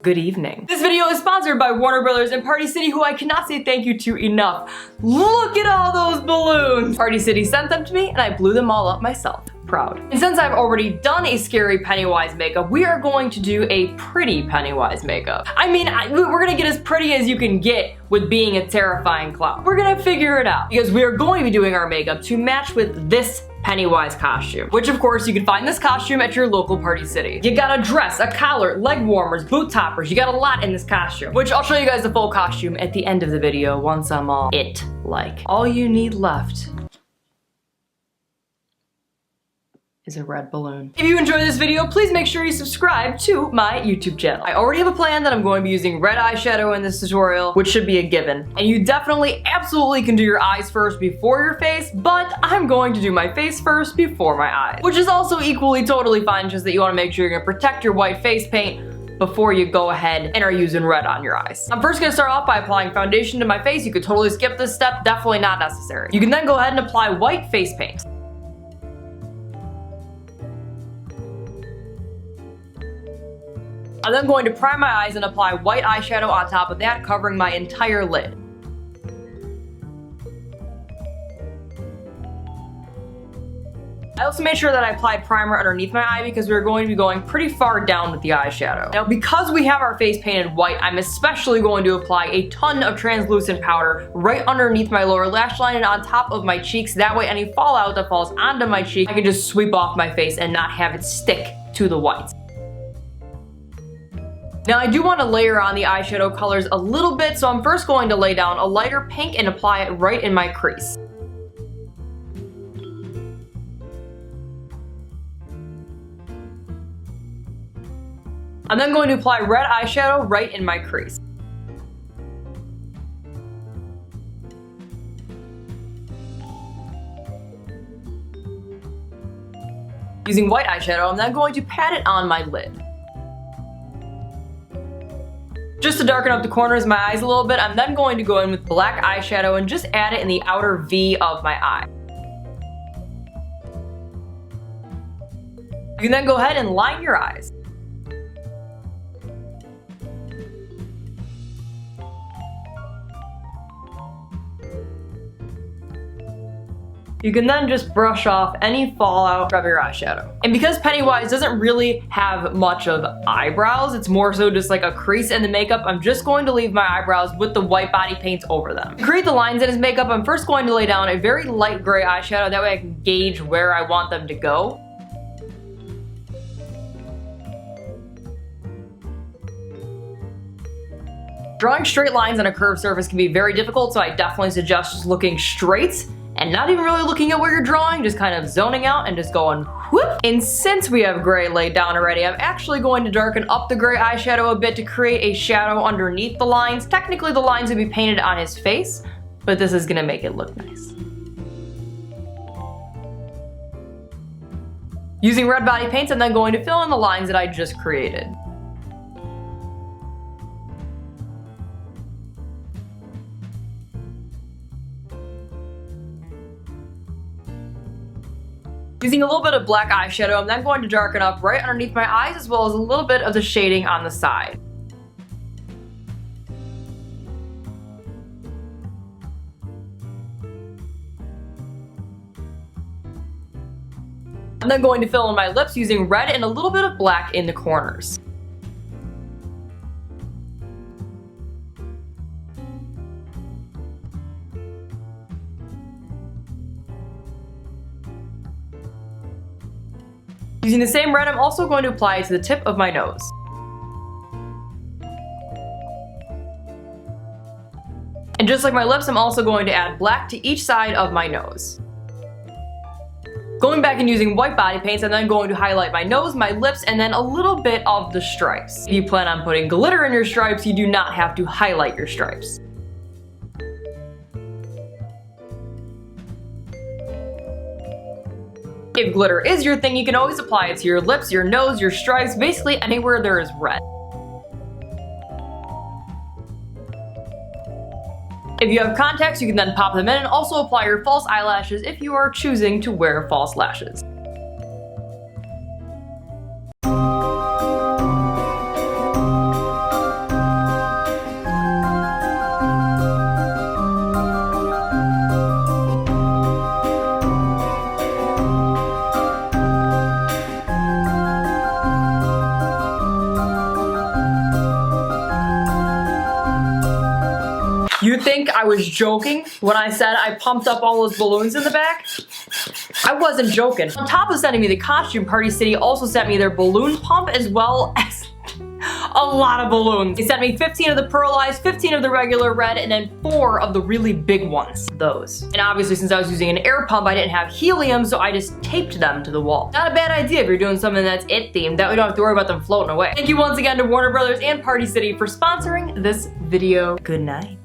Good evening. This video is sponsored by Warner Brothers and Party City, who I cannot say thank you to enough. Look at all those balloons! Party City sent them to me and I blew them all up myself. Proud. And since I've already done a scary Pennywise makeup, we are going to do a pretty Pennywise makeup. I mean, we're gonna get as pretty as you can get with being a terrifying clown. We're gonna figure it out because we are going to be doing our makeup to match with this Pennywise costume, which of course you can find this costume at your local Party City. You got a dress, a collar, leg warmers, boot toppers, you got a lot in this costume, which I'll show you guys the full costume at the end of the video once I'm all it-like. All you need left is a red balloon. If you enjoyed this video, please make sure you subscribe to my YouTube channel. I already have a plan that I'm going to be using red eyeshadow in this tutorial, which should be a given. And you definitely, absolutely can do your eyes first before your face, but I'm going to do my face first before my eyes, which is also equally totally fine, just that you want to make sure you're gonna protect your white face paint before you go ahead and are using red on your eyes. I'm first gonna start off by applying foundation to my face. You could totally skip this step, definitely not necessary. You can then go ahead and apply white face paint. I'm then going to prime my eyes and apply white eyeshadow on top of that, covering my entire lid. I also made sure that I applied primer underneath my eye because we're going to be going pretty far down with the eyeshadow. Now, because we have our face painted white, I'm especially going to apply a ton of translucent powder right underneath my lower lash line and on top of my cheeks. That way any fallout that falls onto my cheek, I can just sweep off my face and not have it stick to the white. Now I do want to layer on the eyeshadow colors a little bit, so I'm first going to lay down a lighter pink and apply it right in my crease. I'm then going to apply red eyeshadow right in my crease. Using white eyeshadow, I'm then going to pat it on my lid. Just to darken up the corners of my eyes a little bit, I'm then going to go in with black eyeshadow and just add it in the outer V of my eye. You can then go ahead and line your eyes. You can then just brush off any fallout from your eyeshadow. And because Pennywise doesn't really have much of eyebrows, it's more so just like a crease in the makeup, I'm just going to leave my eyebrows with the white body paints over them. To create the lines in his makeup, I'm first going to lay down a very light gray eyeshadow, that way I can gauge where I want them to go. Drawing straight lines on a curved surface can be very difficult, so I definitely suggest just looking straight and not even really looking at where you're drawing, just kind of zoning out and just going whoop. And since we have gray laid down already, I'm actually going to darken up the gray eyeshadow a bit to create a shadow underneath the lines. Technically the lines would be painted on his face, but this is gonna make it look nice. Using red body paints, I'm then going to fill in the lines that I just created. Using a little bit of black eyeshadow, I'm then going to darken up right underneath my eyes as well as a little bit of the shading on the side. I'm then going to fill in my lips using red and a little bit of black in the corners. Using the same red, I'm also going to apply it to the tip of my nose. And just like my lips, I'm also going to add black to each side of my nose. Going back and using white body paints, I'm then going to highlight my nose, my lips, and then a little bit of the stripes. If you plan on putting glitter in your stripes, you do not have to highlight your stripes. If glitter is your thing, you can always apply it to your lips, your nose, your stripes, basically anywhere there is red. If you have contacts, you can then pop them in and also apply your false eyelashes if you are choosing to wear false lashes. you think I was joking when I said I pumped up all those balloons in the back? I wasn't joking. On top of sending me the costume, Party City also sent me their balloon pump as well as a lot of balloons. They sent me 15 of the pearlized, 15 of the regular red, and then 4 of the really big ones. Those. And obviously, since I was using an air pump, I didn't have helium, so I just taped them to the wall. Not a bad idea if you're doing something that's it themed. That way you don't have to worry about them floating away. Thank you once again to Warner Brothers and Party City for sponsoring this video. Good night.